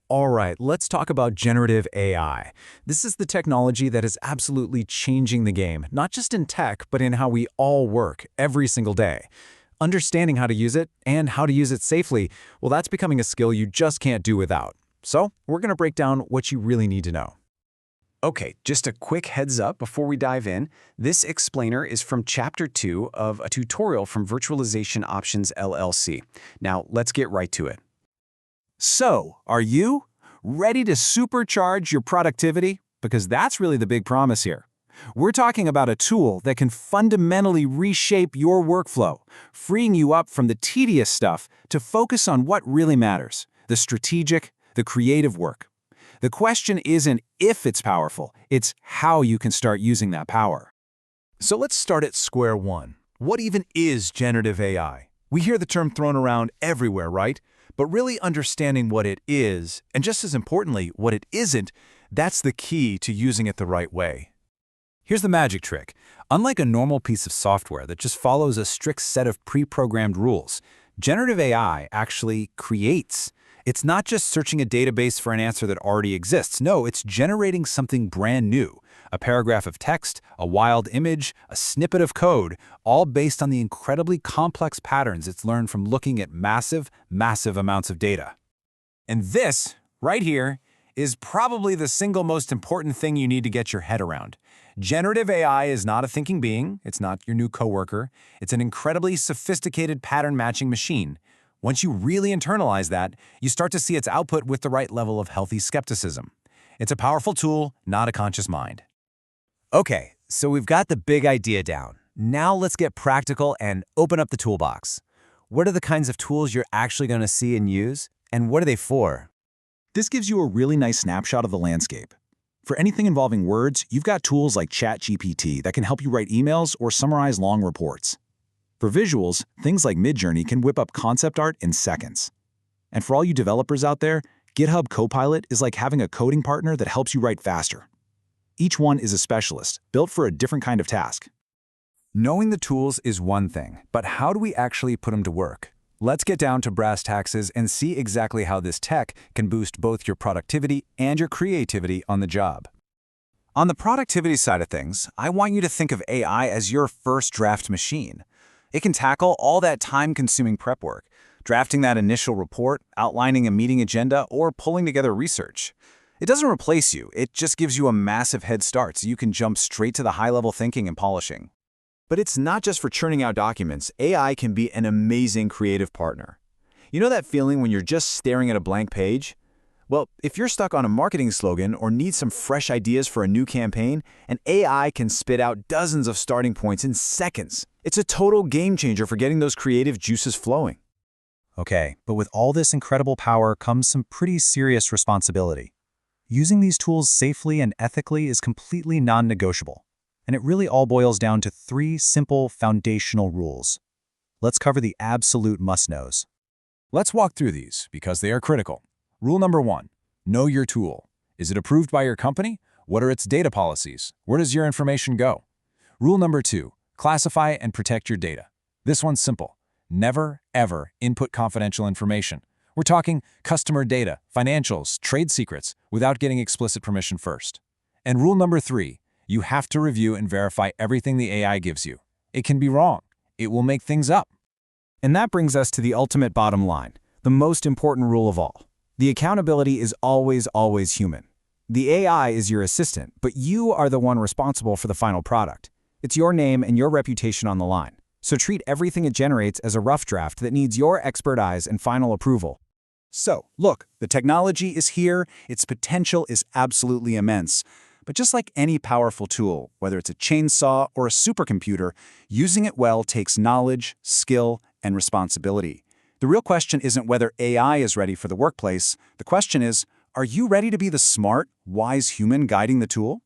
All right, let's talk about generative AI. This is the technology that is absolutely changing the game, not just in tech, but in how we all work every single day. Understanding how to use it and how to use it safely, well, that's becoming a skill you just can't do without. So, we're going to break down what you really need to know. Okay, just a quick heads up before we dive in. This explainer is from Chapter 2 of a tutorial from Virtualization Options LLC. Now, let's get right to it. So, are you ready to supercharge your productivity? Because that's really the big promise here. We're talking about a tool that can fundamentally reshape your workflow, freeing you up from the tedious stuff to focus on what really matters, the strategic, the creative work. The question isn't if it's powerful, it's how you can start using that power. So let's start at square one. What even is generative AI? We hear the term thrown around everywhere, right? But really understanding what it is, and just as importantly, what it isn't, that's the key to using it the right way. Here's the magic trick. Unlike a normal piece of software that just follows a strict set of pre-programmed rules, generative AI actually creates. It's not just searching a database for an answer that already exists. No, it's generating something brand new. A paragraph of text, a wild image, a snippet of code, all based on the incredibly complex patterns it's learned from looking at massive, massive amounts of data. And this, right here, is probably the single most important thing you need to get your head around. Generative AI is not a thinking being, it's not your new coworker, it's an incredibly sophisticated pattern-matching machine. Once you really internalize that, you start to see its output with the right level of healthy skepticism. It's a powerful tool, not a conscious mind. Okay, so we've got the big idea down. Now let's get practical and open up the toolbox. What are the kinds of tools you're actually going to see and use, and what are they for? This gives you a really nice snapshot of the landscape. For anything involving words, you've got tools like ChatGPT that can help you write emails or summarize long reports. For visuals, things like Midjourney can whip up concept art in seconds. And for all you developers out there, GitHub Copilot is like having a coding partner that helps you write faster. Each one is a specialist, built for a different kind of task. Knowing the tools is one thing, but how do we actually put them to work? Let's get down to brass taxes and see exactly how this tech can boost both your productivity and your creativity on the job. On the productivity side of things, I want you to think of AI as your first draft machine. It can tackle all that time-consuming prep work, drafting that initial report, outlining a meeting agenda, or pulling together research. It doesn't replace you, it just gives you a massive head start so you can jump straight to the high-level thinking and polishing. But it's not just for churning out documents. AI can be an amazing creative partner. You know that feeling when you're just staring at a blank page? Well, if you're stuck on a marketing slogan or need some fresh ideas for a new campaign, an AI can spit out dozens of starting points in seconds. It's a total game changer for getting those creative juices flowing. Okay, but with all this incredible power comes some pretty serious responsibility. Using these tools safely and ethically is completely non-negotiable, and it really all boils down to 3 simple foundational rules. Let's cover the absolute must-knows. Let's walk through these because they are critical. Rule number 1, know your tool. Is it approved by your company? What are its data policies? Where does your information go? Rule number 2, classify and protect your data. This one's simple. Never, ever input confidential information. We're talking customer data, financials, trade secrets, without getting explicit permission first. And rule number 3, you have to review and verify everything the AI gives you. It can be wrong. It will make things up. And that brings us to the ultimate bottom line, the most important rule of all. The accountability is always human. The AI is your assistant, but you are the one responsible for the final product. It's your name and your reputation on the line. So treat everything it generates as a rough draft that needs your expert eyes and final approval. So, look, the technology is here, its potential is absolutely immense. But just like any powerful tool, whether it's a chainsaw or a supercomputer, using it well takes knowledge, skill, and responsibility. The real question isn't whether AI is ready for the workplace. The question is, are you ready to be the smart, wise human guiding the tool?